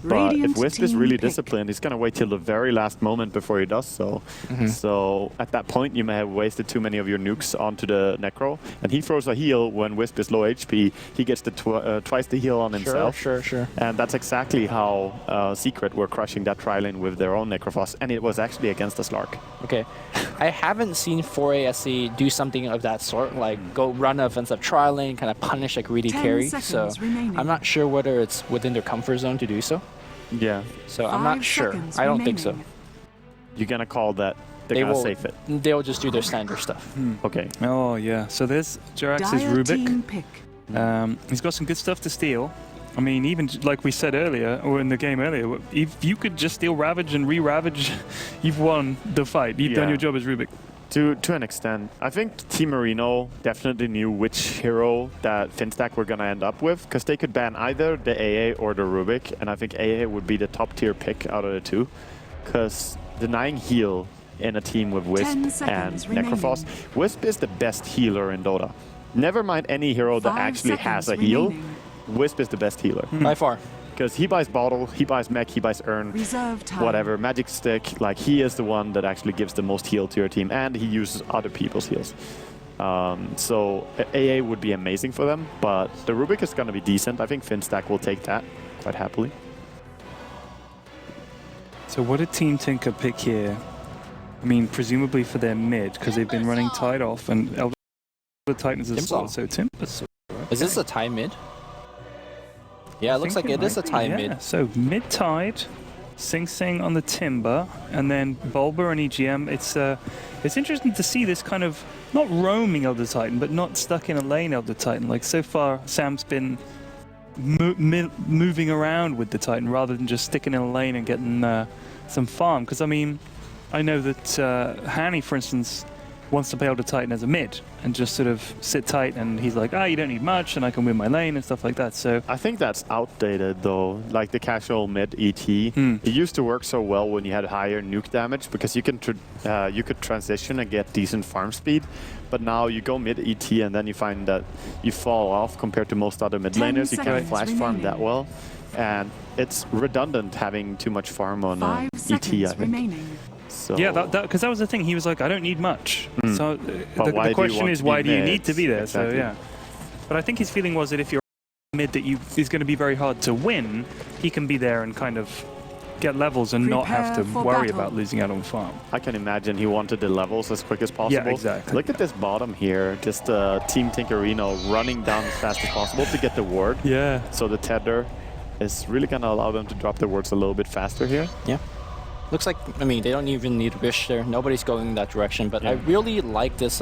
But if Wisp is really disciplined, he's going to wait till the very last moment before he does so. So at that point, you may have wasted too many of your nukes onto the Necro. And he throws a heal when Wisp is low HP. He gets the twice the heal on himself. Sure. And that's exactly how Secret were crushing that tri-lane with their own Necrophos. And it was actually against the Slark. Okay. I haven't seen 4ASC do something of that sort, like go run an offensive tri-lane, kind of punish a greedy carry. So I'm not sure whether it's within their comfort zone to do so. Yeah. So I'm not sure. I don't think so. You're going to call that they're going to safe it? They'll just do their standard stuff. Okay. Oh, yeah. So there's Jerax's Rubik. He's got some good stuff to steal. I mean, even like we said earlier, or in the game earlier, if you could just steal Ravage and re-Ravage, you've won the fight. You've done your job as Rubik. To an extent. I think Team Marino definitely knew which hero that Fnatic were going to end up with, because they could ban either the AA or the Rubik, and I think AA would be the top tier pick out of the two, because denying heal in a team with Wisp and Necrophos, Wisp is the best healer in Dota. Never mind any hero that actually has a heal. Wisp is the best healer. By far. Because he buys bottle, he buys mech, he buys urn, whatever, magic stick. Like, he is the one that actually gives the most heal to your team, and he uses other people's heals. So AA would be amazing for them, but the Rubik is going to be decent. I think Finstack will take that quite happily. So what did Team Tinker pick here? I mean, presumably for their mid, because they've been running Tide off, and Elder Titans as well. So Timbersaw. Is this a tie mid? Yeah, it looks like it is a tie mid. So mid-tide, Sing Sing on the Timber, and then Bulba and EGM. It's interesting to see this kind of, not roaming Elder Titan, but not stuck in a lane Elder Titan. Like, so far, Sam's been moving around with the Titan rather than just sticking in a lane and getting some farm. Because, I mean, I know that Hani, for instance, wants to play Elder Titan as a mid and just sort of sit tight, and he's like, you don't need much and I can win my lane and stuff like that. So I think that's outdated though, like the casual mid ET. It used to work so well when you had higher nuke damage, because you can you could transition and get decent farm speed, but now you go mid ET and then you find that you fall off compared to most other mid laners. You can't flash farm that well, and it's redundant having too much farm on ET, I think. So yeah, because that was the thing. He was like, I don't need much. So the question is, why do you need to be there? Exactly. So yeah. But I think his feeling was that if you're mid that is going to be very hard to win, he can be there and kind of get levels and not have to worry about losing out on farm. I can imagine he wanted the levels as quick as possible. Yeah, exactly. Look at this bottom here. Just Team Tinkerino running down as fast as possible to get the ward. Yeah. So the tether is really going to allow them to drop the wards a little bit faster here. Yeah. Looks like, I mean, they don't even need Wish there. Nobody's going in that direction. But I really like this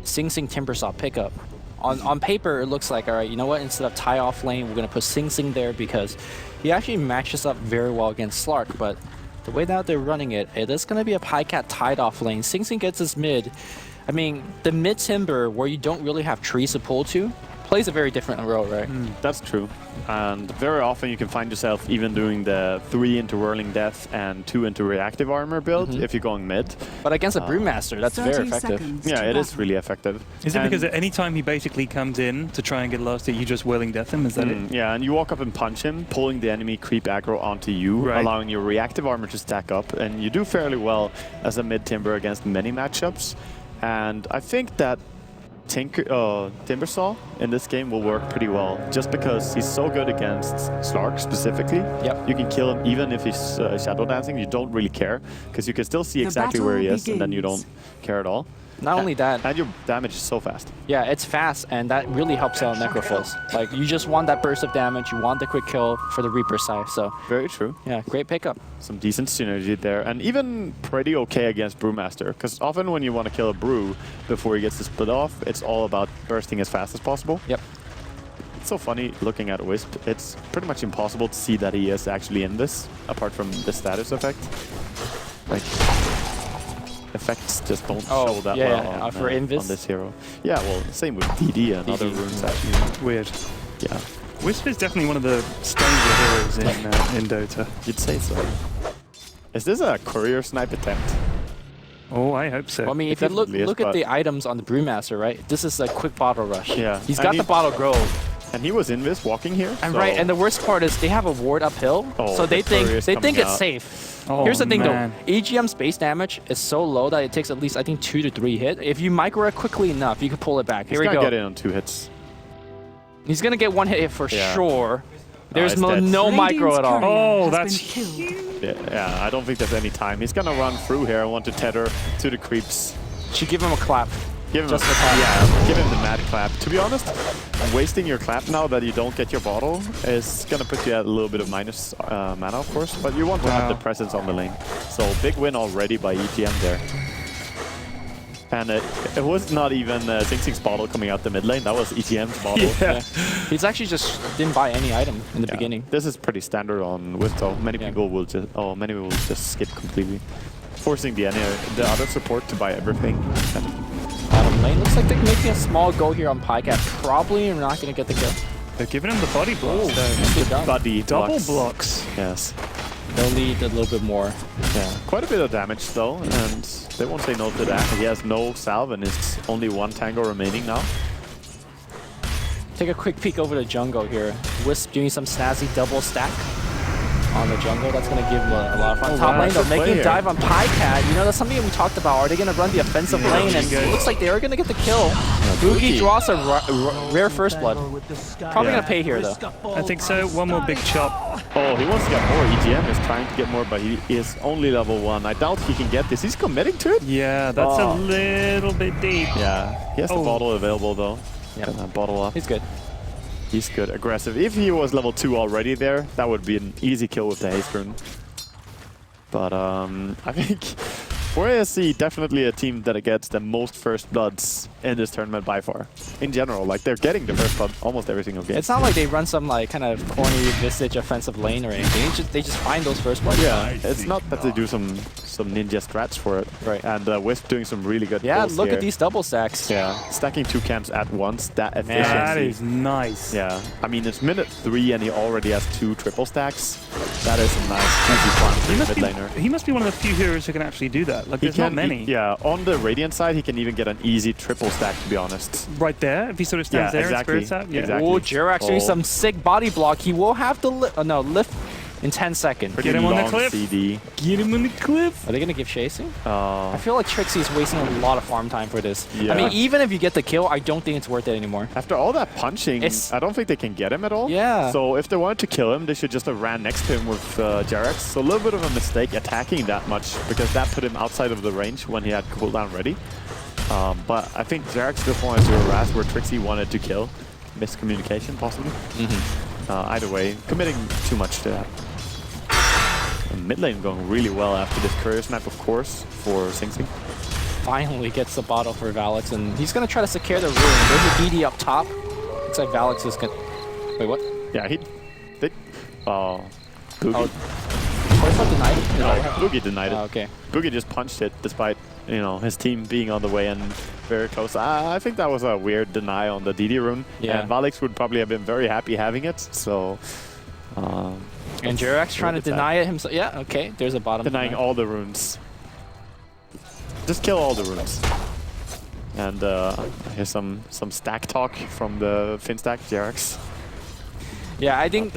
Sing Sing Timbersaw pickup. On paper, it looks like, all right, you know what? Instead of tie off lane, we're going to put Sing Sing there because he actually matches up very well against Slark. But the way that they're running it, it is going to be a Pycat tied off lane. Sing Sing gets his mid. I mean, the mid Timber, where you don't really have trees to pull to, plays a very different role, right? That's true. And very often you can find yourself even doing the 3 into Whirling Death and 2 into Reactive Armor build if you're going mid. But against a Brewmaster, that's very effective. Yeah, it is really effective. Is it because at any time he basically comes in to try and get last hit, you just Whirling Death him? Is that it? Yeah, and you walk up and punch him, pulling the enemy creep aggro onto you, allowing your Reactive Armor to stack up. And you do fairly well as a mid Timber against many matchups. And I think that Timbersaw in this game will work pretty well, just because he's so good against Slark specifically. You can kill him even if he's shadow dancing. You don't really care, because you can still see exactly where he is, and then you don't care at all. Not only that, and your damage is so fast. Yeah, it's fast, and that really helps out Necrophos. Like, you just want that burst of damage, you want the quick kill for the Reaper side. So very true. Yeah, great pickup. Some decent synergy there, and even pretty okay against Brewmaster, because often when you want to kill a Brew before he gets to split off, it's all about bursting as fast as possible. Yep. It's so funny looking at Wisp. It's pretty much impossible to see that he is actually in this, apart from the status effect. Like, effects just don't show that well on this hero. Yeah, well, same with DD and other runes actually. Weird. Yeah. Wisp is definitely one of the stronger heroes in Dota. You'd say so. Is this a courier snipe attempt? Oh, I hope so. Well, I mean, if you look at the items on the Brewmaster, right? This is a quick bottle rush. Yeah. He's got the bottle grove. And he was in this walking here. And so right, and the worst part is they have a ward uphill, so they think it's safe. Oh, Here's the thing man. though, EGM's base damage is so low that it takes at least, I think, 2 to 3 hits. If you micro it quickly enough, you can pull it back. Here we go. He's gonna get it on 2 hits. He's gonna get 1 hit for sure. There's it's dead. no micro at all. Oh, that's huge. Yeah, I don't think there's any time. He's gonna run through here. I want to tether to the creeps. Should give him a clap. Give him Just a the clap. Yeah, give him the mad clap. To be honest, wasting your clap now that you don't get your bottle is gonna put you at a little bit of minus mana, of course. But you want to have the presence on the lane. So big win already by EGM there. And it was not even Sing-Sing's bottle coming out the mid lane. That was EGM's bottle. Yeah. He's actually just didn't buy any item in the beginning. This is pretty standard on Withto. Many people will just skip completely, forcing the other support to buy everything. Bottom lane looks like they're making a small go here on Pycat. Probably not going to get the kill. They're giving him the body blocks. Good job. Buddy Double blocks. Yes. They'll need a little bit more. Yeah. Quite a bit of damage though, and they won't say no to that. He has no salve and it's only 1 tango remaining now. Take a quick peek over the jungle here. Wisp doing some snazzy double stack on the jungle. That's going to give him a lot of fun. Top lane though, making a dive on Pycat. You know, that's something we talked about. Are they going to run the offensive lane? And it looks like they are going to get the kill. Buugi draws a rare first blood. Probably going to pay here though. I think so. One more big chop. Oh, he wants to get more. EGM is trying to get more, but he is only level 1. I doubt he can get this. He's committing to it? Yeah, that's a little bit deep. Yeah, he has the bottle available though. Yeah, bottle up. he's good. He's good, aggressive. If he was level 2 already there, that would be an easy kill with the haste rune. But I think for ASC, definitely a team that gets the most first bloods in this tournament by far. In general, like they're getting the first blood almost every single game. It's not like they run some like kind of corny Visage offensive lane or anything. They just find those first bloods. Yeah, it's not that they do some ninja strats for it. Right. And Wisp doing some really good pulls look here. at these double stacks. Yeah, stacking 2 camps at once, that efficiency. That is nice. Yeah, I mean, it's minute 3 and he already has 2 triple stacks. That is a nice, easy plan for the mid laner. He must be one of the few heroes who can actually do that. Like, there's not many. Yeah, on the Radiant side, he can even get an easy triple stack, to be honest. Right there, if he sort of stands there and spirits out. Yeah. Exactly. Oh, Jerax doing some sick body block. He will have to lift in 10 seconds. Get him on the Long cliff. CD. Get him on the cliff. Are they going to give chasing? I feel like Trixi is wasting a lot of farm time for this. Yeah. I mean, even if you get the kill, I don't think it's worth it anymore. After all that punching, I don't think they can get him at all. Yeah. So if they wanted to kill him, they should just have ran next to him with Jerax. So a little bit of a mistake attacking that much, because that put him outside of the range when he had cooldown ready. But I think Jerax just wanted to harass where Trixi wanted to kill. Miscommunication, possibly. Either way, committing too much to that. And mid lane going really well after this courier snap, of course, for Sing-Sing. Finally gets the bottle for Vaalix, and he's going to try to secure the room. There's a BD up top. Looks like Vaalix is going to... Wait, what? Yeah, he... Buugi. Oh, denied it? No, Buugi denied it. Oh, okay. Buugi just punched it, despite, you know, his team being on the way and very close. I think that was a weird deny on the DD rune. Yeah. And Vaalix would probably have been very happy having it, so... And Jerax trying to deny it himself. Yeah, okay. There's a bottom. Denying all the runes. Just kill all the runes. And here's some stack talk from the Finstack, Jerax. Yeah, I think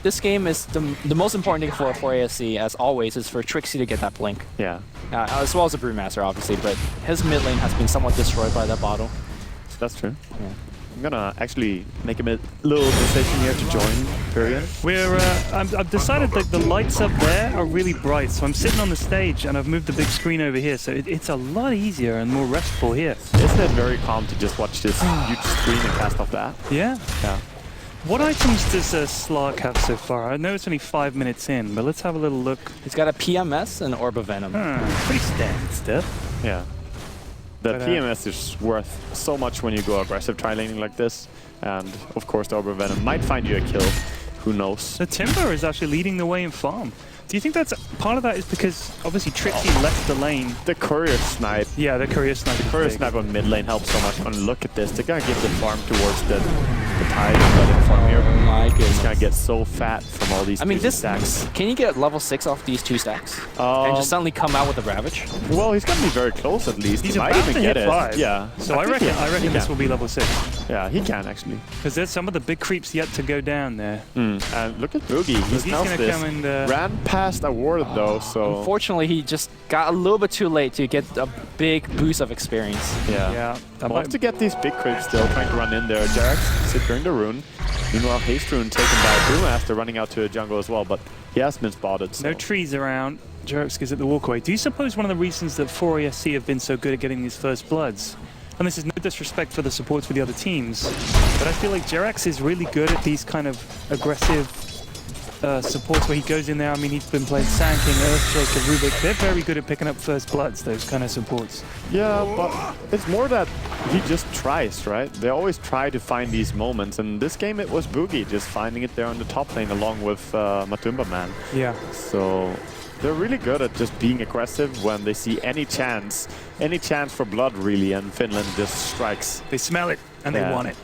this game is the most important thing for ASC, as always, is for Trixi to get that blink. Yeah. As well as the Brewmaster, obviously, but his mid lane has been somewhat destroyed by that bottle. That's true. Yeah. I'm gonna actually make a little decision here to join Period. I've decided that the lights up there are really bright, so I'm sitting on the stage and I've moved the big screen over here, so it's a lot easier and more restful here. Isn't it very calm to just watch this huge screen and cast off that? Yeah. Yeah. What items does Slark have so far? I know it's only 5 minutes in, but let's have a little look. He's got a PMS and Orb of Venom. Pretty standard stuff. Yeah. The PMS is worth so much when you go aggressive tri-laning like this. And of course the Orb of Venom might find you a kill. Who knows? The Timber is actually leading the way in farm. Do you think that's part of that is because obviously Trixi left the lane? The courier snipe. Yeah, the courier snipe. The courier snipe on mid lane helps so much. And look at this. They're gonna give the farm towards the tide and let it farm here. Oh my goodness. It's gonna get so fat from all these stacks. Can you get level 6 off these 2 stacks? And just suddenly come out with a Ravage? Well, he's gonna be very close at least. He's he might about even to get hit it. 5. Yeah. So I reckon this will be level 6. Yeah, he can actually. Because there's some of the big creeps yet to go down there. And look at Buugi. He's going to come and... Ran past a ward though, so... Unfortunately, he just got a little bit too late to get a big boost of experience. Yeah. We'll have to get these big creeps still, trying to run in there. Jerax securing the rune. Meanwhile, Haste Rune taken by Brewmaster running out to a jungle as well, but he has been spotted. So. No trees around. Jerax gives it the walkway. Do you suppose one of the reasons that 4ASC have been so good at getting these first bloods, and this is no disrespect for the supports for the other teams, but I feel like Jerax is really good at these kind of aggressive supports where he goes in there. I mean, he's been playing Sand King, Earthshaker, Rubik. They're very good at picking up first bloods, those kind of supports. Yeah, but it's more that he just tries, right? They always try to find these moments, and this game it was Buugi just finding it there on the top lane along with MATUMBAMAN. Yeah. So they're really good at just being aggressive when they see any chance for blood really, and Finland just strikes. They smell it and they want it.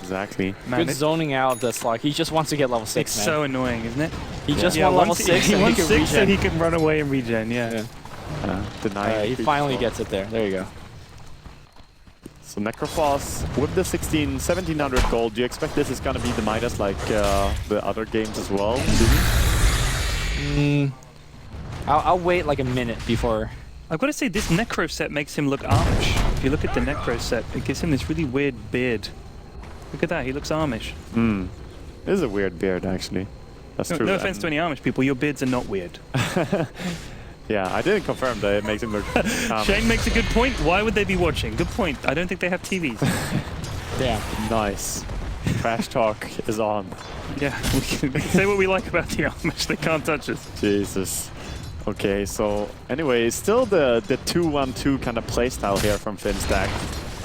Exactly. Man, good zoning out of this. Like, he just wants to get level 6, it's so annoying, isn't it? He just wants level 6 he wants 6 regen. and he can run away and regen, He finally gets it there. There you go. So Necrophos with the 1700 gold, do you expect this is going to be the Midas like the other games as well? I'll wait like a minute before. I've got to say, this Necro set makes him look Amish. If you look at the Necro set, it gives him this really weird beard. Look at that, he looks Amish. It is a weird beard, actually. That's true. No offense to any Amish people, your beards are not weird. Yeah, I didn't confirm that it makes him look Amish. Shane makes a good point. Why would they be watching? Good point. I don't think they have TVs. Damn. Nice. Trash talk is on. Yeah, we can say what we like about the Amish. They can't touch us. Jesus. Okay, so anyway, still the 2-1-2 kind of playstyle here from Finstack.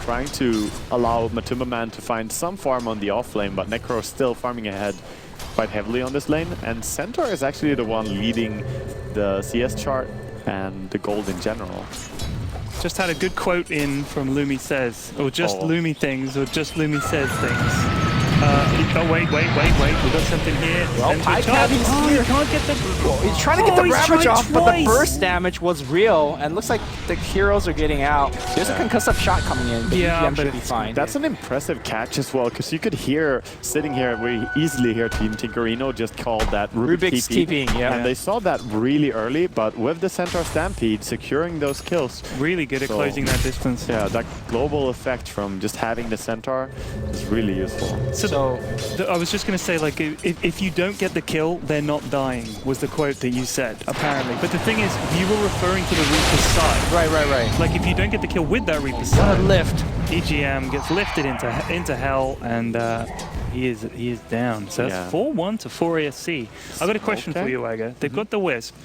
Trying to allow MATUMBAMAN to find some farm on the off lane, but Necro still farming ahead quite heavily on this lane. And Centaur is actually the one leading the CS chart and the gold in general. Just had a good quote in from Lumi Says, or just Lumi Things, or just Lumi Says Things. Oh, wait. We got something here. Well, you can't get the... He's trying to get the Ravage off, but the burst damage was real, and looks like the heroes are getting out. There's a concussive shot coming in, but EGM should be fine. That's an impressive catch as well, because you could hear, sitting here, we easily hear Team Tinkerino just called that Rubik's TPing, And they saw that really early, but with the Centaur Stampede, securing those kills. Really good at closing that distance. Yeah, that global effect from just having the Centaur is really useful. So I was just going to say, like, if you don't get the kill, they're not dying, was the quote that you said, apparently. But the thing is, you were referring to the Reaper's side. Right. Like, if you don't get the kill with that Reaper's side, EGM gets lifted into hell, and he is down. So that's 4-1 to 4ASC. I've got a question for you, Aga. They've got the Wisp.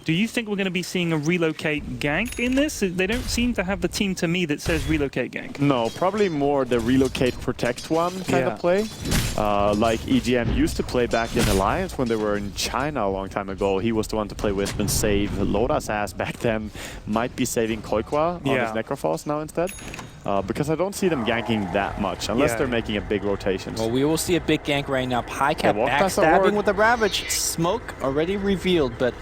Do you think we're going to be seeing a relocate gank in this? They don't seem to have the team to me that says relocate gank. No, probably more the relocate protect one kind of play. Like EGM used to play back in Alliance when they were in China a long time ago. He was the one to play with and save Loda's ass back then. Might be saving Koikwa on his Necrophos now instead. Because I don't see them ganking that much unless they're making a big rotation. Well, we will see a big gank right now. Pycat backstabbing with the Ravage. Smoke already revealed, but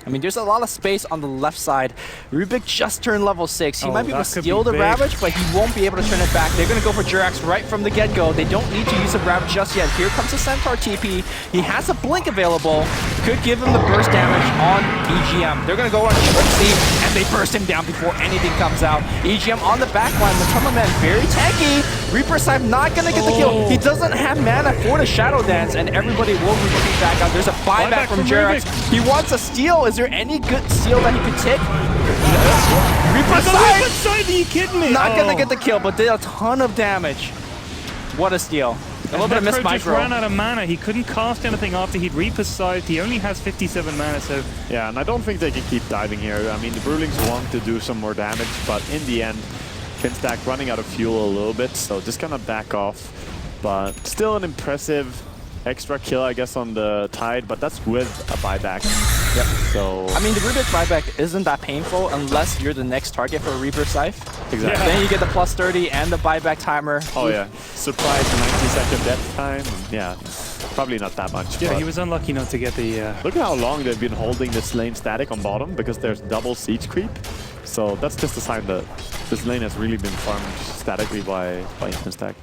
I mean, there's a lot of space on the left side. Rubik just turned level 6. He might be able to steal the Ravage, but he won't be able to turn it back. They're going to go for Jerax right from the get-go. They don't need to use the Ravage just yet. Here comes the Centaur TP. He has a Blink available. Could give him the burst damage on EGM. They're going to go on Trixi, and they burst him down before anything comes out. EGM on the back line. MATUMBAMAN very tanky. Reaper Scythe not going to get the kill. He doesn't have mana for the Shadow Dance, and everybody will retreat back out. There's a buyback from Jerax. He wants a steal. Is there any good steal that he could take? Reaper Scythe! Are you kidding me? Not gonna get the kill, but did a ton of damage. What a steal. A little bit of missed micro. Just ran out of mana. He couldn't cast anything after he'd Reaper Scythe. He only has 57 mana, so... Yeah, and I don't think they can keep diving here. I mean, the Brewlings want to do some more damage, but in the end, Finstack running out of fuel a little bit, so just gonna back off. But still an impressive extra kill, I guess, on the Tide, but that's with a buyback. Yep. So I mean, the Rubik buyback isn't that painful unless you're the next target for a Reaper Scythe. Exactly. Then you get the +30 and the buyback timer. Oh yeah. Surprise 90-second death time. Yeah. Probably not that much. Yeah, he was unlucky not to get the... Look at how long they've been holding this lane static on bottom because there's double siege creep. So that's just a sign that this lane has really been farmed statically by Instastack.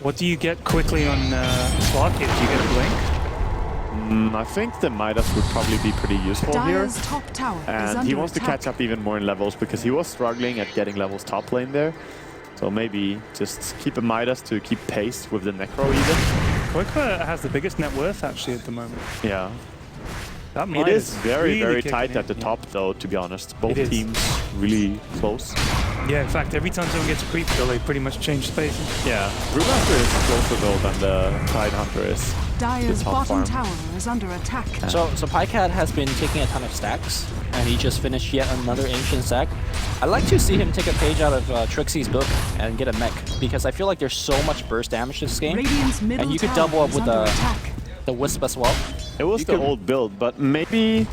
What do you get quickly on slot hit? Do you get a blink? I think the Midas would probably be pretty useful here. Top tower and he wants to catch up even more in levels because he was struggling at getting levels top lane there. So maybe just keep a Midas to keep pace with the Necro even. QuickPad has the biggest net worth actually at the moment. Yeah. That it is very, really very tight at the top though, to be honest. Both teams really close. Yeah, in fact, every time someone gets a creep kill, they pretty much change spacing. Yeah. Brewmaster is closer though than the Tidehunter is. Dire's bottom tower is under attack. So PyCat has been taking a ton of stacks, and he just finished yet another ancient stack. I'd like to see him take a page out of Trixi's book and get a mech, because I feel like there's so much burst damage this game, and you could double up with the Wisp as well. It was the old build, but maybe,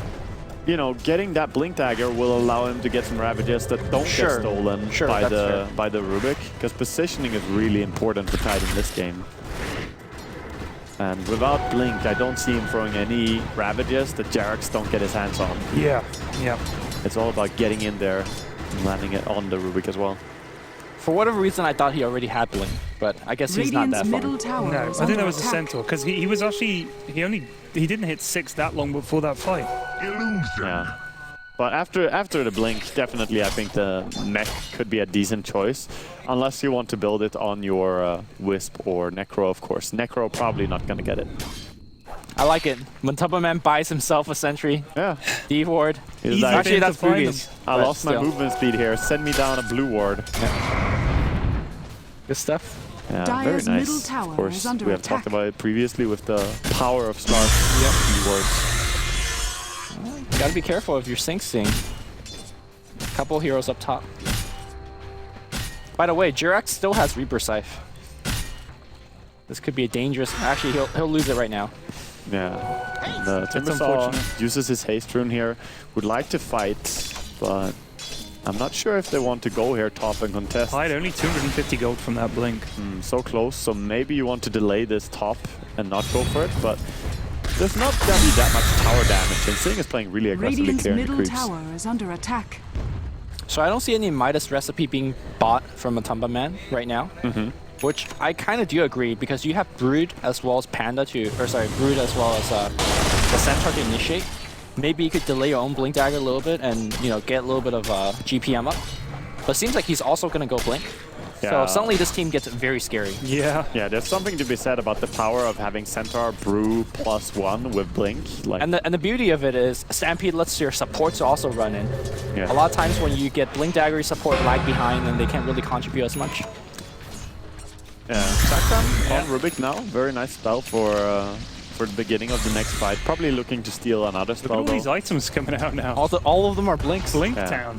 you know, getting that Blink Dagger will allow him to get some Ravages that don't get stolen by the Rubik, because positioning is really important for Tide in this game. And without Blink, I don't see him throwing any Ravages that Jerax don't get his hands on. Yeah, yeah. It's all about getting in there and landing it on the Rubik as well. For whatever reason, I thought he already had Blink, but I guess he's not that far. No, I think that was a Centaur, because he was actually, he didn't hit 6 that long before that fight. Yeah. But after the Blink, definitely I think the mech could be a decent choice. Unless you want to build it on your Wisp or Necro, of course. Necro probably not going to get it. I like it. MATUMBAMAN buys himself a sentry. Yeah. D-ward. Like, actually, that's Buugi's. I lost my movement speed here. Send me down a blue ward. Yeah. Good stuff. Yeah, very nice. Of course, we have talked about it previously with the power of Slark. Wards. Gotta be careful if you're sync-sing. Couple heroes up top. By the way, Jerax still has Reaper Scythe. This could be a dangerous... Actually, he'll lose it right now. Yeah. The Timbersaw uses his haste rune here. Would like to fight, but I'm not sure if they want to go here top and contest. Tide only 250 gold from that Blink. So close, so maybe you want to delay this top and not go for it, but there's not gonna be that much tower damage, and Sing is playing really aggressively clearing the creeps. Tower is under attack. So I don't see any Midas recipe being bought from MATUMBAMAN right now, which I kind of do agree, because you have Brood as well as Panda to, or sorry, Brood as well as the Centaur to initiate. Maybe you could delay your own Blink Dagger a little bit and, you know, get a little bit of GPM up. But it seems like he's also going to go Blink. Yeah. So suddenly this team gets very scary. Yeah. Yeah, there's something to be said about the power of having Centaur Brew +1 with Blink. Like, and the beauty of it is Stampede lets your supports also run in. Yeah. A lot of times when you get Blink Dagger support lag behind, then they can't really contribute as much. Yeah, Sakram on Rubik now. Very nice spell for the beginning of the next fight. Probably looking to steal another spell. Look at all these items coming out now. All of them are Blinks. Blink Town.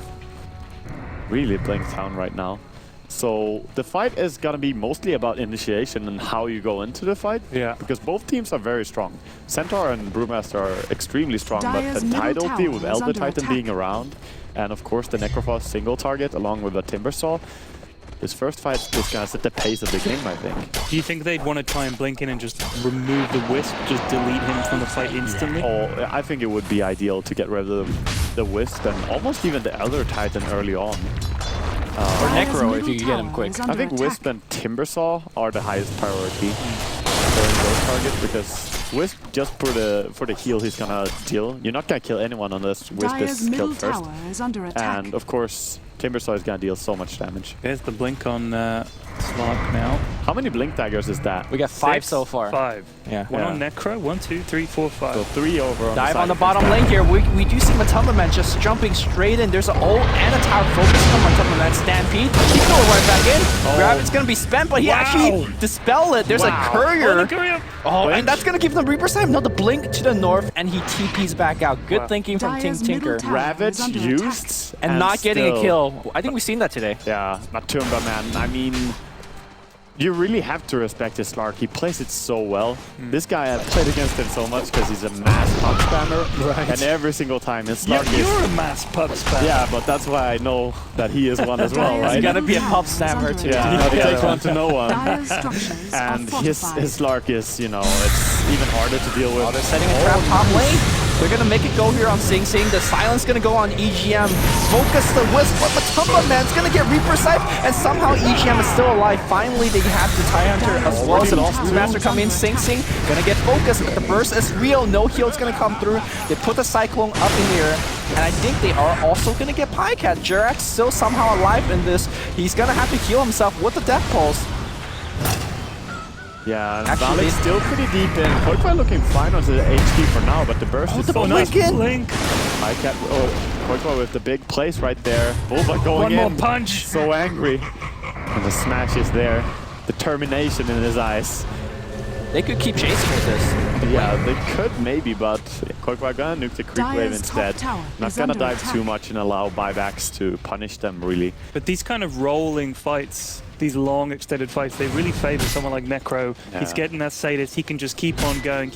Really Blink Town right now. So the fight is gonna be mostly about initiation and how you go into the fight. Yeah. Because both teams are very strong. Centaur and Brewmaster are extremely strong, but the Tide ulti with Elder Titan being around, and of course the Necrophos single target along with the Timbersaw. This first fight is gonna set the pace of the game, I think. Do you think they'd want to try and blink in and just remove the Wisp, just delete him from the fight instantly? Oh, I think it would be ideal to get rid of the Wisp and almost even the Elder Titan early on. Or Necro if you can get him quick. I think Wisp and Timbersaw are the highest priority for those targets, because Wisp, just for the heal he's gonna deal. You're not gonna kill anyone unless Wisp is killed first. And of course, Timbersaw is gonna deal so much damage. There's the Blink on Slark now. How many Blink Daggers is that? We got 5 so far. 5. Yeah. One on Necro, 1, 2, 3, 4, 5. So 3 over on Dive on the bottom lane here. We do see MATUMBAMAN just jumping straight in. There's an ult and a tower focus on MATUMBAMAN. Stampede. He can go right back in. Gravity's gonna be spent, but he actually dispelled it. There's a courier. Oh, and that's gonna give them Reaper's time. No, the Blink to the north, and he TPs back out. Good thinking from Team Tinker. Ravage used and not getting a kill. I think we've seen that today. Yeah, MATUMBAMAN. I mean, You really have to respect his Slark. He plays it so well. This guy, I've played against him so much because he's a mass pump spammer. Right. And every single time his Slark is... You're a mass pub spammer. Yeah, but that's why I know that he is one as well, right? You gotta be a pub spammer too. Yeah, it takes one to know one. And And his Slark is, you know, it's even harder to deal with. Oh, they're setting a trap top lane. They're gonna make it go here on Sing Sing. The silence gonna go on EGM. Focus the Wisp, but MATUMBAMAN's gonna get Reaper Sight, and somehow EGM is still alive. Finally, they have the TIE Hunter as well as the Master come in. Sing Sing gonna get focused, but the burst is real. No heal's gonna come through. They put the Cyclone up in the air, and I think they are also gonna get Pycat. Jerax still somehow alive in this. He's gonna have to heal himself with the Death Pulse. Yeah, and Actually, Vaalix still pretty deep in. Koikoi looking fine on the HP for now, but the burst is so nice. Blink. Pycat, Koikoi with the big place right there. Bulba going One in. more punch. So angry. And the smash is there. Determination in his eyes. They could keep chasing with this. Yeah, they could maybe, but Koikoi gonna nuke the creep wave instead. Not gonna dive too much and allow buybacks to punish them, really. But these kind of rolling fights, these long extended fights, they really favor someone like Necro. Yeah. He's getting that status, he can just keep on going,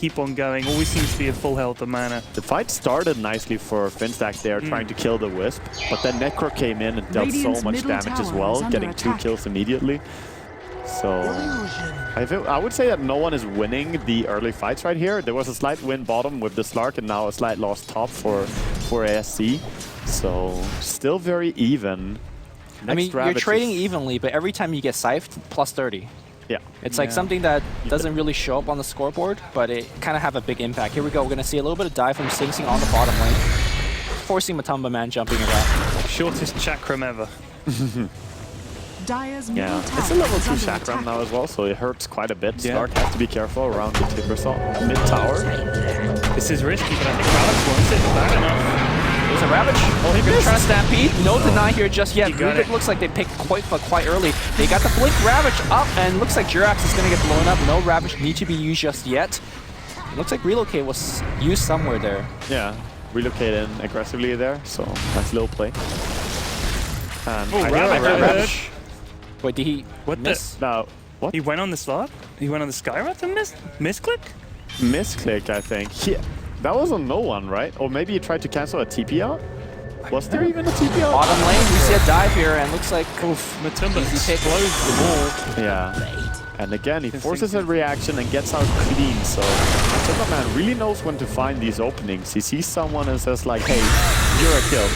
always seems to be at full health of mana. The fight started nicely for Finstack there, trying to kill the Wisp, but then Necro came in and dealt so much damage as well, getting 2 kills immediately. So I would say that no one is winning the early fights right here. There was a slight win bottom with the Slark and now a slight loss top for ASC. So still very even. I mean, you're trading evenly, but every time you get scythed, plus 30. Yeah. It's like something that doesn't really show up on the scoreboard, but it kind of have a big impact. Here we go. We're going to see a little bit of dive from Sing Sing on the bottom lane, forcing MATUMBAMAN jumping around. Shortest chakram ever. Yeah, it's a level 2 chakram now as well, so it hurts quite a bit. Slark has to be careful around the Timbersaw mid-tower. This is risky, but I think Vaalix wants it bad enough. There's a Ravage. Oh, he's gonna try to stampede. No deny here just yet. It looks like they picked quite early. They got the Blink Ravage up, and looks like Jerax is gonna get blown up. No Ravage need to be used just yet. It looks like Relocate was used somewhere there. Yeah, relocating aggressively there, so nice little play. And Ravage. Wait, did he miss? No, what? He went on the slot? He went on the Skywrath and misclick? Misclick, I think. That was on no one, right? Or maybe he tried to cancel a TP out? Was there even a TP out? Bottom lane, we see a dive here, and looks like Matumba explodes the wall. Yeah. And again, he forces a reaction and gets out clean, so MATUMBAMAN really knows when to find these openings. He sees someone and says like, hey, you're a kill.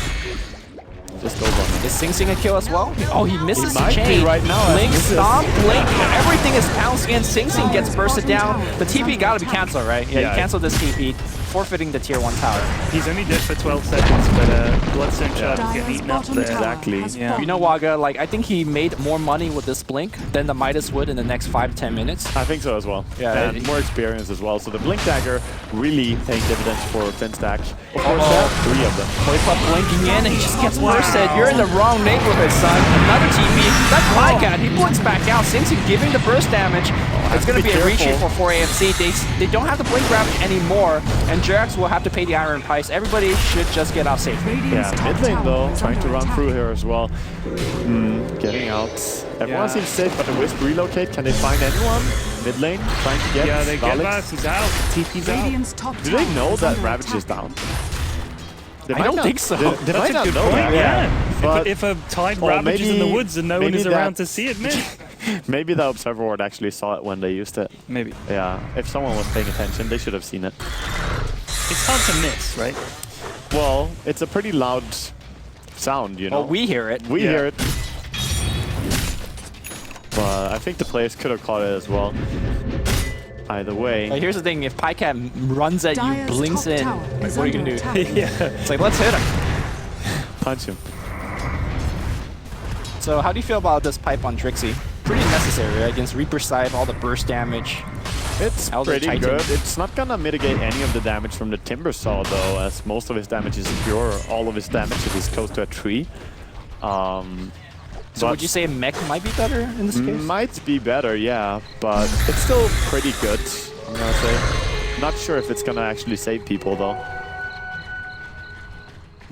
Just go on. Is Sing Sing a kill as well? Oh, he misses the chain. Be right now. Blink, stomp, blink. Everything is pouncing in. Sing Sing gets bursted down. The TP gotta be cancelled, right? Yeah, you cancel this TP, forfeiting the tier 1 tower. He's only dead for 12 seconds, but Bloodstone Shard will get eaten up there. Exactly. Yeah. You know, Waga, like, I think he made more money with this blink than the Midas would in the next 5 to 10 minutes. I think so as well. Yeah, and more experience as well. So the Blink Dagger really paying dividends for Finstack. Of course, there are 3 of them. Koikoi blinking in, and he just gets bursted. You're in the wrong neighborhood, son. Another TP. That's Pycat. He blinks back out. Sing Sing giving the burst damage. It's going to be a retreat for 4AFC. They don't have the Blink Ravage anymore, and Jerax will have to pay the iron price. Everybody should just get out safely. Yeah, mid lane though, trying to run through here as well. Getting out. Everyone seems safe, but the Wisp relocate. Can they find anyone? Mid lane, trying to get they get Vaalix. back. He's out. TP's out. Do they know that Ravage is down? I don't think so. They might not know that. Yeah. But if a Tide Ravage is in the woods and no one is around to see it, maybe the Observer Ward actually saw it when they used it. Maybe. Yeah, if someone was paying attention, they should have seen it. It's hard to miss, right? Well, it's a pretty loud sound, you know. Well, we hear it. We hear it. But I think the players could have caught it as well. Either way. But here's the thing, if Pycat runs at you, blinks in, like, what are you going to do? Yeah. It's like, let's hit him. Punch him. So how do you feel about this pipe on Trixi? Pretty necessary, right? Against Reaper Scythe, all the burst damage. It's pretty good. It's not gonna mitigate any of the damage from the Timbersaw though, as most of his damage is pure. All of his damage if he's close to a tree. So would you say mech might be better in this case? Might be better, yeah, but it's still pretty good, I'm gonna say. Not sure if it's gonna actually save people though.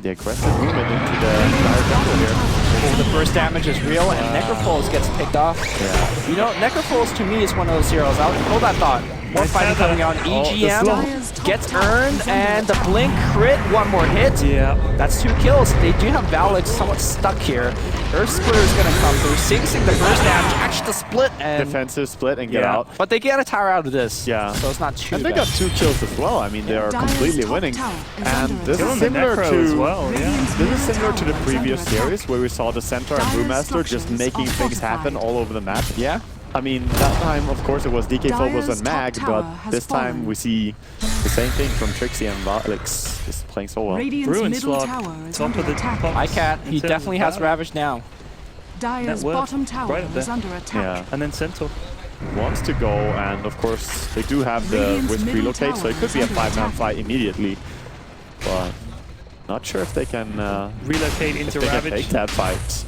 The aggressive movement into the entire jungle here. Oh, the burst damage is real, and Necrophos gets picked off. Yeah. You know, Necrophos to me is one of those heroes. Hold that thought. More fighting coming on. EGM gets earned, and the blink crit, one more hit. Yeah. That's 2 kills. They do have Vaalix somewhat stuck here. Earth Splitter is going to come through. Sing the burst damage, catch the split, and defensive split and get out. But they get a tower out of this. Yeah. So it's not too And they bad. got 2 kills as well. I mean, they are completely winning. And this is similar to as well. Yeah. this is similar to the previous series where we saw the center and Brewmaster just making things happen all over the map. Yeah. I mean, that time, of course, it was DK Phobos and Mag, but this time we see the same thing from Trixi and Vaalix just playing so well. Bruin slot, top of the top. Icat, he definitely has Ravage now. Dire's bottom tower is under attack. Yeah. And then Centaur. Wants to go, and of course, they do have the Wisp relocate, so it could be a 5-man fight immediately. But not sure if they can relocate into Ravage. Take that fight.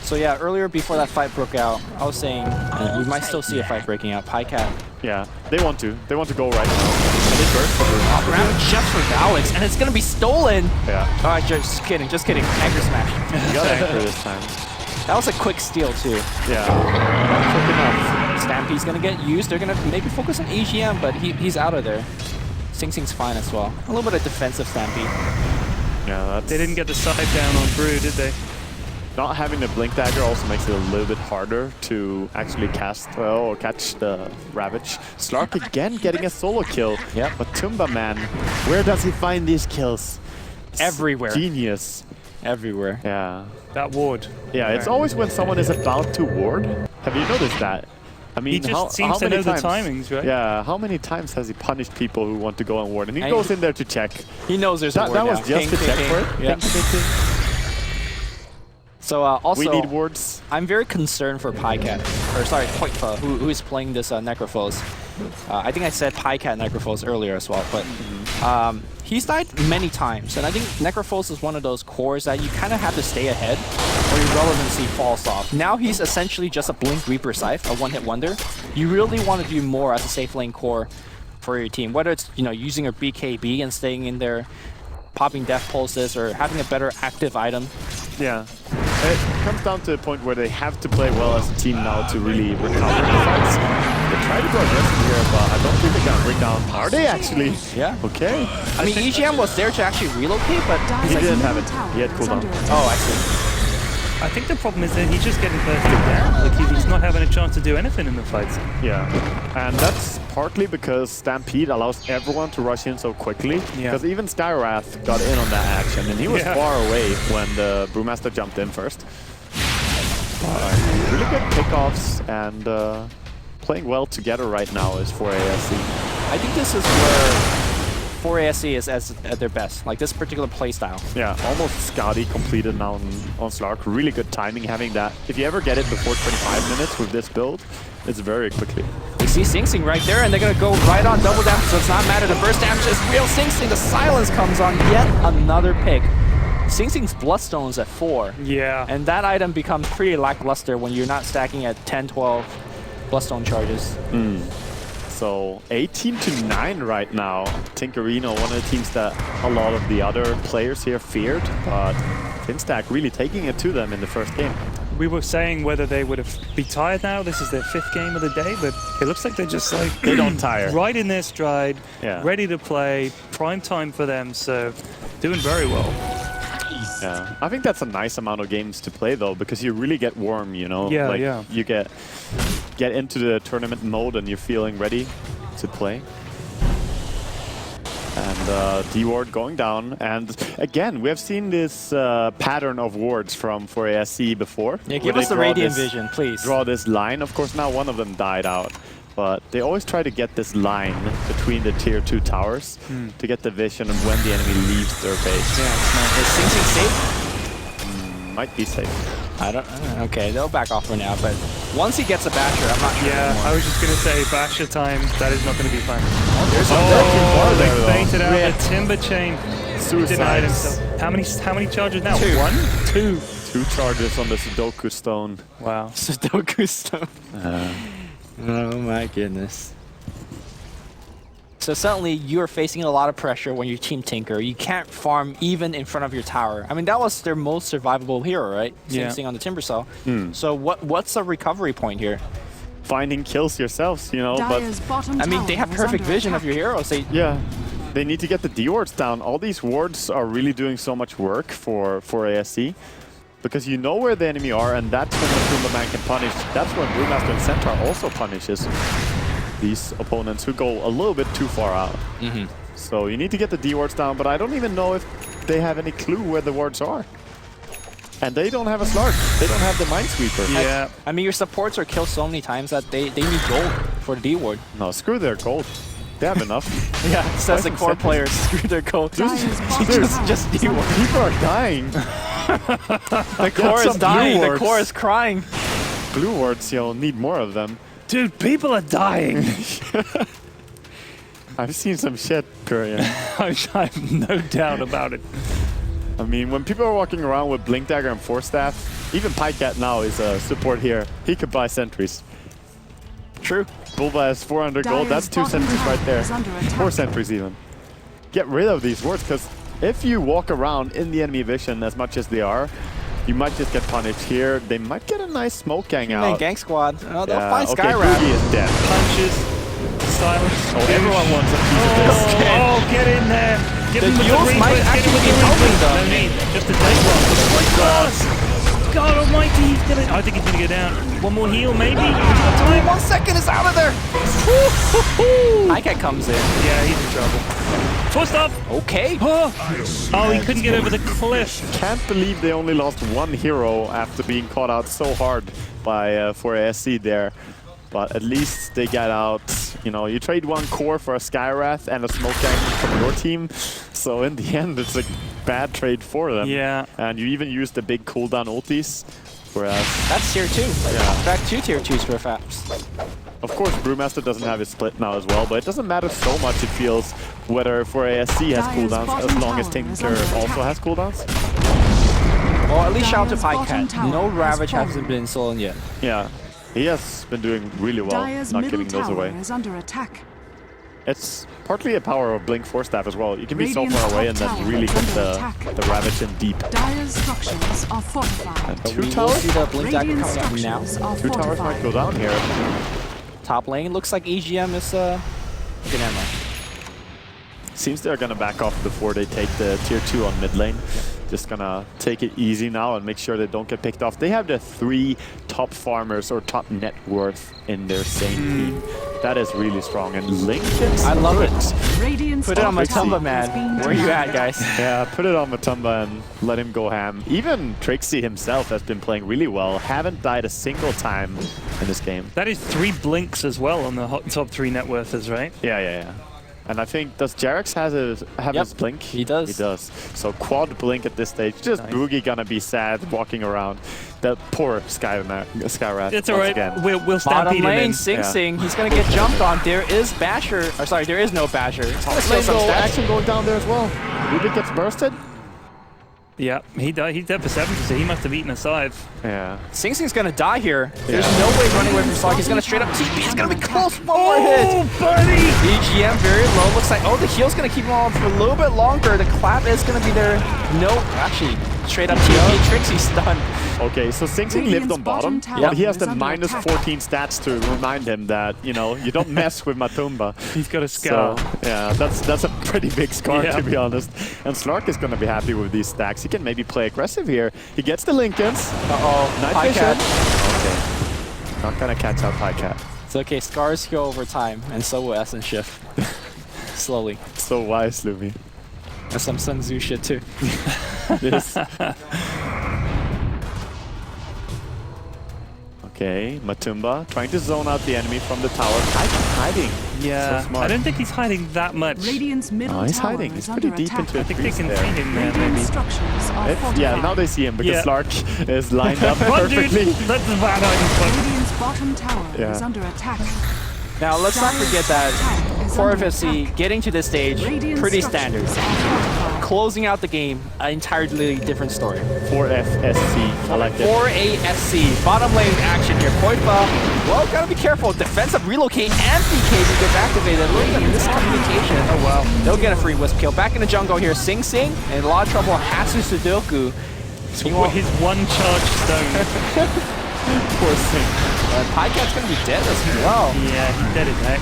So yeah, earlier before that fight broke out, I was saying we might still see a fight breaking out. Pycat. Yeah, they want to. They want to go right now. And they burst through. Ravage just for Vaalix, and it's gonna be stolen. Yeah. Alright, just kidding, just kidding. Anchor smash. You got anchor this time. That was a quick steal too. Yeah. Quick enough. Stampede's gonna get used. They're gonna maybe focus on AGM, but he's out of there. Sing Sing's fine as well. A little bit of defensive Stampede. Yeah, that's... They didn't get the side down on Brew, did they? Not having the Blink Dagger also makes it a little bit harder to actually cast or catch the Ravage. Slark again getting a solo kill. Yep. But MATUMBAMAN, where does he find these kills? Everywhere. Genius. Everywhere. Yeah. That ward. Yeah, it's always when someone is about to ward. Have you noticed that? I mean, He just seems to know the timings, right? Yeah, how many times has he punished people who want to go on ward? And he goes in there to check. He knows there's a ward That was now. just to check for it? Yeah. So also, we need wards. I'm very concerned for Pycat, or sorry, Poitfa, who is playing this Necrophos. I think I said Pycat Necrophos earlier as well, but he's died many times, and I think Necrophos is one of those cores that you kind of have to stay ahead, or your relevancy falls off. Now he's essentially just a Blink Reaper Scythe, a one-hit wonder. You really want to do more as a safe lane core for your team, whether it's using a BKB and staying in there, popping death pulses, or having a better active item. Yeah. It comes down to a point where they have to play well as a team now to really recover the fights. They try to go aggressive here, but I don't think they're going to bring down. Are they actually? Yeah. Okay. I mean, EGM was there to actually relocate, but He didn't have it. He had cooldown. Oh, I see. I think the problem is that he's just getting bursted down. Like he's not having a chance to do anything in the fights. Yeah. And that's partly because Stampede allows everyone to rush in so quickly. Yeah. Because even Skywrath got in on that action, and he was far away when the Brewmaster jumped in first. Really good pickoffs, and playing well together right now is 4ASC. I think this is where 4ASC is at their best, like this particular playstyle. Yeah, almost Scotty completed now on Slark. Really good timing having that. If you ever get it before 25 minutes with this build, it's very quickly. We see Sing Sing right there, and they're gonna go right on double damage, so it's not matter. The burst damage is real. Sing Sing, the silence comes on, yet another pick. Sing Sing's Bloodstone's at 4. Yeah. And that item becomes pretty lackluster when you're not stacking at 10, 12 Bloodstone charges. So 18-9 right now. Tinkerino, one of the teams that a lot of the other players here feared, but Finstack really taking it to them in the first game. We were saying whether they would have be tired now. This is their 5th game of the day, but it looks like they're just like they don't tire. Right in their stride, Yeah. ready to play, prime time for them, so doing very well. Yeah, I think that's a nice amount of games to play though, because you really get warm, you know? Yeah, like, yeah. You get into the tournament mode and you're feeling ready to play. And D-Ward going down, and again, we have seen this pattern of wards from 4ASC before. Yeah, give us the Radiant Vision, please. Draw this line. Of course, now one of them died out, but they always try to get this line between the tier 2 towers to get the vision of when the enemy leaves their base. Yeah, is Sing Sing safe? Might be safe. I don't okay, they'll back off for now, but once he gets a Basher, I'm not sure Yeah, anymore. I was just going to say, Basher time, that is not going to be fun. Oh, They fainted out Rip. the Timber Chain. Suicides. Denied himself. How many charges now? 2. 1? 2. 2 charges on the Sudoku stone. Wow. Sudoku stone. Oh my goodness. So suddenly you're facing a lot of pressure when you're Team Tinker. You can't farm even in front of your tower. I mean, that was their most survivable hero, right? Same thing on the Timbersaw. So what's the recovery point here? Finding kills yourselves, you know, Dyer's but bottom I mean, they have tower is perfect under vision attack. of your heroes. they need to get the D wards down. All these wards are really doing so much work for ASC. Because you know where the enemy are, and that's when MATUMBAMAN can punish. That's when Brewmaster and Centaur also punishes these opponents who go a little bit too far out. So you need to get the D wards down, but I don't even know if they have any clue where the wards are. And they don't have a Slark. They don't have the Minesweeper. Yeah. I mean, your supports are killed so many times that they need gold for the D ward. No, screw their gold. They have enough. Yeah, says the core players, screw their gold. Dyer's bottom tower Just is D under ward. People are dying. The core is some dying. blue The core is crying. Blue wards, you'll need more of them. Dude, people are dying. I've seen some shit, Korean. I have no doubt about it. I mean, when people are walking around with Blink Dagger and Force Staff, even Pycat now is a support here. He could buy sentries. True. Bulba has 400 gold. That's 2 Dyer's sentries bottom right there. tower is under attack. 4 sentries even. Get rid of these wards, because if you walk around in the enemy vision as much as they are, you might just get punished here. They might get a nice smoke gang Man, out. gang squad. Oh, they'll Yeah, find okay, Skywrath. Buugi is dead. Punches, silence. Oh, everyone wants a piece of this. Oh, get in there. Get The in with heals the might Reapers, get in actually with be the helping Reapers. them. No need, just a take one. Oh my God. God almighty, he's gonna... I think he's gonna go down. One more heal, maybe? He's got time. 1 second is out of there. Pycat comes in. Yeah, he's in trouble. Force stop. Okay. Oh, he couldn't get over the cliff. Can't believe they only lost 1 hero after being caught out so hard by for ASC there. But at least they got out. You know, you trade 1 core for a Skywrath and a smoke gang from your team. So in the end, it's a bad trade for them. Yeah. And you even used the big cooldown ultis. Whereas, That's tier 2. Yeah. In fact, 2 tier 2s for Faps. of course, Brewmaster doesn't have his split now as well, but it doesn't matter so much, it feels, whether for ASC has Dyer's cooldowns bottom as long as tower is Tinker under also attack. has cooldowns. Well, at least shout out to Dyer's bottom Pycat. tower No has Ravage fallen. hasn't been stolen yet. Yeah, he has been doing really well, Dyer's not middle giving those tower away. is under attack. It's partly a power of Blink Force Staff as well. You can be so Radiant's far away top and then tower really is get under the attack. Ravage in deep. Dyer's structures are fortified. But 2 we will towers? see the Blink Dagger Radiant coming up now. structures are 2 towers might fortified. go down here. Top lane looks like EGM is good ammo. Seems they're gonna back off before they take the tier 2 on mid lane. Just gonna take it easy now and make sure they don't get picked off. They have the 3 top farmers or top net worth in their same team. That is really strong. And Lincoln's I love good. it. Radiant's Put it on top tower Matumba, has man. been Where you at, destroyed. guys? Yeah, put it on Matumba and let him go ham. Even Trixi himself has been playing really well. Haven't died a single time in this game. That is 3 blinks as well on the top 3 net worthers, right? Yeah. And I think, does Jerax have his blink? He does. He does. So quad blink at this stage. Just Nice. Buugi gonna be sad walking around. That poor Skywrath It's once alright. again. We'll Bottom stampede him in. lane, Sing Sing. He's gonna get jumped on. There is Basher. Or sorry, there is no Basher. He's gonna steal some Lego stats. action going down there as well. Rubik gets bursted. Yeah, he died. He's dead for 70, so he must have eaten a scythe. Yeah. Sing Sing's gonna die here. There's Yeah. no way running away from Slark. He's gonna straight up TP. He's gonna be close. One more hit. Oh, buddy! EGM very low. Looks like, oh, the heal's gonna keep him on for a little bit longer. The clap is gonna be there. No, actually, straight up TP. Trixie stun. Okay, so Sing Sing lived on bottom, Radiant's bottom but he tower has the is under minus attack. 14 stats to remind him that, you know, you don't mess with Matumba. He's got a scar. So, yeah, that's a pretty big scar, Yeah. to be honest. And Slark is going to be happy with these stacks. He can maybe play aggressive here. He gets the Lincolns. Uh-oh. Night vision. Pycat. Okay. Not going to catch out Pycat. It's okay. Scars heal over time, and so will Essence Shift. Slowly. So wise, Lumi. And some Sun Tzu shit, too. This. Okay, Matumba trying to zone out the enemy from the tower. Hiding. Yeah, So smart. I don't think he's hiding that much. Radiant's middle Oh, he's tower hiding. is He's pretty under deep attack. into I it. think they can see him there, Radiant maybe. structures are fortified. Yeah, now they see him because Yeah. Slark is lined up Run, dude! perfectly. That's the bad idea. Radiant's bottom tower Yeah. is under attack. Now, let's not forget that for FSC, getting to this stage, Radiant pretty structures standard. are fortified. Closing out the game, an entirely different story. 4 FSC. I like it. 4 ASC, bottom lane action here. Poipa Well, gotta be careful. Defensive relocate and BKB gets activated. A little bit of miscommunication. Oh well. They'll get a free wisp kill. Back in the jungle here. Sing Sing in a lot of trouble. ASUS Sudoku. His one charge stone. Poor Sing. Pycat's gonna be dead as well. Yeah, he's dead as heck.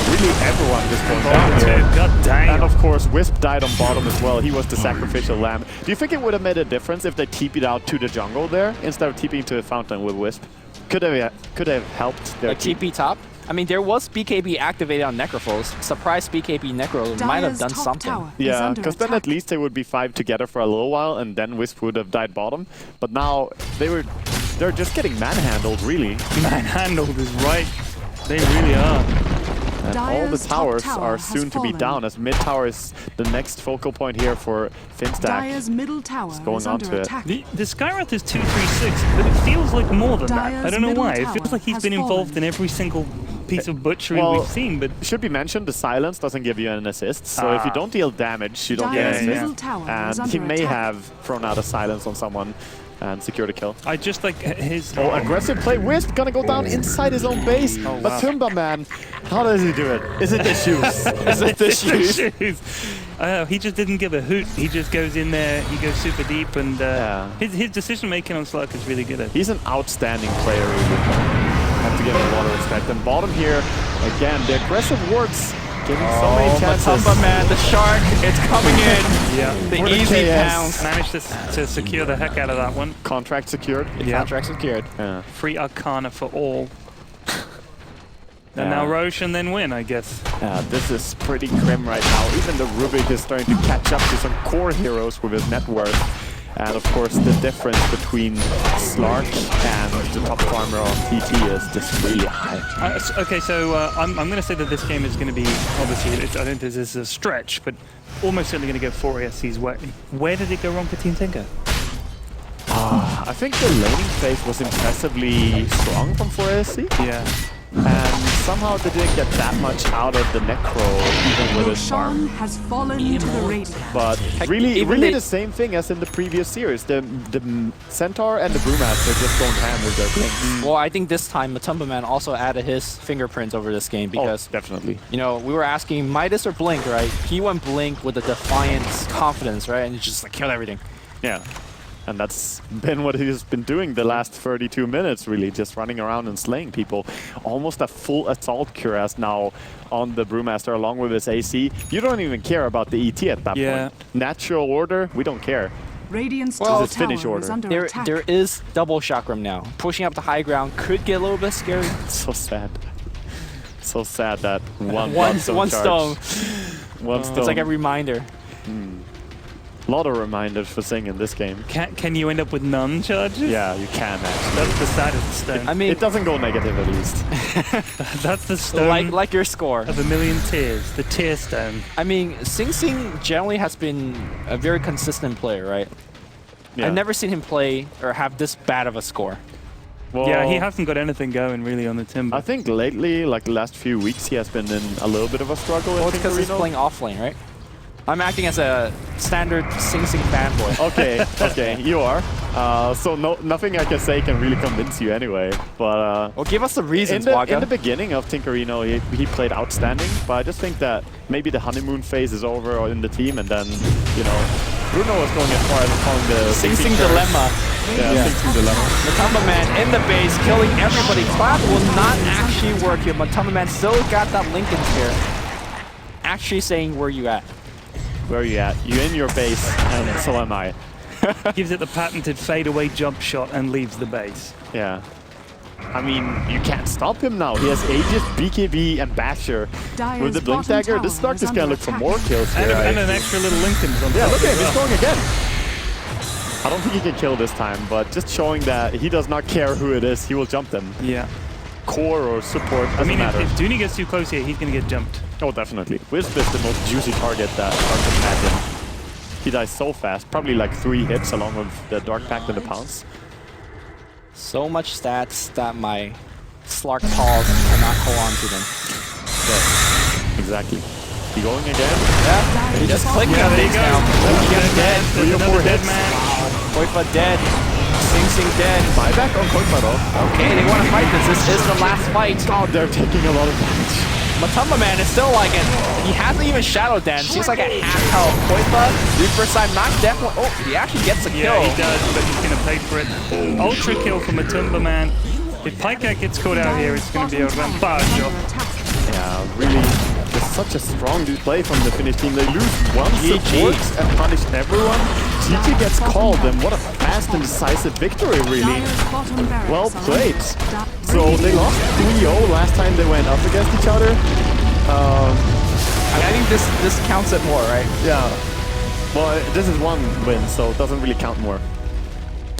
Really, everyone just goes down here. God damn. And of course, Wisp died on bottom as well. He was the sacrificial lamb. Do you think it would have made a difference if they TP'd out to the jungle there instead of TPing to the fountain with Wisp? Could have helped their team. TP top? I mean, there was BKB activated on Necrophos. Surprise BKB Necro might have done something. Yeah, because then at least they would be 5 together for a little while, and then Wisp would have died bottom. But now they're just getting manhandled, really. Manhandled is right. They really are. And all the towers are soon to be down, as mid tower is the next focal point here for Finstack. Dire's middle tower going on to it. The Skywrath is 236, but it feels like more than that. I don't know why. It feels like he's been involved in every single piece of butchery we've seen. But should be mentioned, the silence doesn't give you an assist, so if you don't deal damage, you don't get an assist. And he may have thrown out a silence on someone and secured a kill. I just like his... Oh, aggressive play. Wisp gonna go down inside his own base. Oh, wow. MATUMBAMAN, how does he do it? Is it the shoes? Is it the shoes? He just didn't give a hoot. He just goes in there, he goes super deep, and his decision-making on Slurk is really good. He's an outstanding player, really. Have to give him a lot of respect. And bottom here, again, the aggressive works. Giving so many chances. MATUMBAMAN, the shark, it's coming in. Yeah. The easy pounce. Managed to secure the heck out of that one. Contract secured. Yeah. Contract secured. Yeah. Free Arcana for all. And now Roshan then win, I guess. Yeah, this is pretty grim right now. Even the Rubik is starting to catch up to some core heroes with his net worth. And of course, the difference between Slark and the top farmer on TT is just really high. Okay, so I'm going to say that this game is going to be, obviously, I don't think this is a stretch, but almost certainly going to go 4 ASC's way. Where did it go wrong for Team Tinker? I think the laning phase was impressively strong from 4ASC. Yeah. And somehow they didn't get that much out of the Necro, even with his farm. has fallen to the radiant. But really the same thing as in the previous series. The Centaur and the Brewmaster just going ham with their blinks. Well, I think this time MATUMBAMAN also added his fingerprints over this game because, definitely. You know, we were asking Midas or Blink, right? He went Blink with a defiant confidence, right? And he just like killed everything. Yeah. And that's been what he's been doing the last 32 minutes, really, just running around and slaying people. Almost a full assault cuirass now on the Brewmaster along with his AC. You don't even care about the ET at that point. Natural order, we don't care. Radiant's top Finnish order. There is double chakram now. Pushing up the high ground could get a little bit scary. So sad. So sad that one stone. One stone. It's like a reminder. A lot of reminders for Sing in this game. Can you end up with none charges? Yeah, you can actually. That's the saddest stone. I mean, it doesn't go negative at least. That's the stone. Like your score. Of a million tears. The tear stone. I mean, Sing Sing generally has been a very consistent player, right? Yeah. I've never seen him play or have this bad of a score. Well, yeah, he hasn't got anything going really on the Timber. I think lately, like the last few weeks, he has been in a little bit of a struggle. Well, it's because he's playing offlane, right? I'm acting as a standard Sing Sing fanboy. Okay, you are. So nothing I can say can really convince you anyway. But well, give us the reasons, in the beginning of Tinkerino, he played outstanding. But I just think that maybe the honeymoon phase is over in the team, and then Bruno was going as far as calling the Sing Sing dilemma. Yeah, Sing Sing dilemma. MATUMBAMAN in the base, killing everybody. Cloud will not actually work here. MATUMBAMAN still got that Lincoln here. Actually saying where you at. Where are you at? You're in your base, and so am I. Gives it the patented fadeaway jump shot and leaves the base. Yeah. I mean, you can't stop him now. He has Aegis, BKB, and Basher. With the Blink Dagger, this Stark is going to look for more kills here. And an extra little Lincolns on top. Yeah, look at him. He's going again. I don't think he can kill this time, but just showing that he does not care who it is, he will jump them. Yeah. Core or support, doesn't matter. If Dooney gets too close here, he's going to get jumped. Oh, definitely. Wisp is the most juicy target that I can imagine. He dies so fast, probably like 3 hits along with the Dark Pact and the Pounce. So much stats that my Slark paws cannot hold on to them. Yeah, exactly. He going again? Yeah, he just clicked on things now. He's dead. 3 or 4 hits. Boyfa dead. Sing dead. Buyback on Kog'Maw though. Okay, they want to fight this. This is the last fight. Oh, they're taking a lot of damage. MATUMBAMAN is still like it. He hasn't even Shadow Dance. He's like a half health. Koipa, Reaper side, not definitely. Oh, he actually gets a kill. Yeah, he does, but he's going to pay for it. Ultra kill for MATUMBAMAN. If Pycat gets caught out here, it's going to be a rampaggio. Yeah, really, just such a strong play from the Finnish team. They lose one support and punish everyone. GG gets called, and what a fast and decisive victory, really. Well played. So they lost 3-0 last time they went up against each other. I think this counts it more, right? Yeah. Well, this is one win, so it doesn't really count more.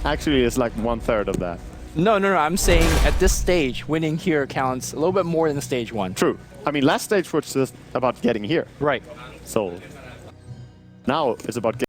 Actually, it's like 1/3 of that. No. I'm saying at this stage, winning here counts a little bit more than stage 1. True. I mean, last stage was just about getting here. Right. So now it's about getting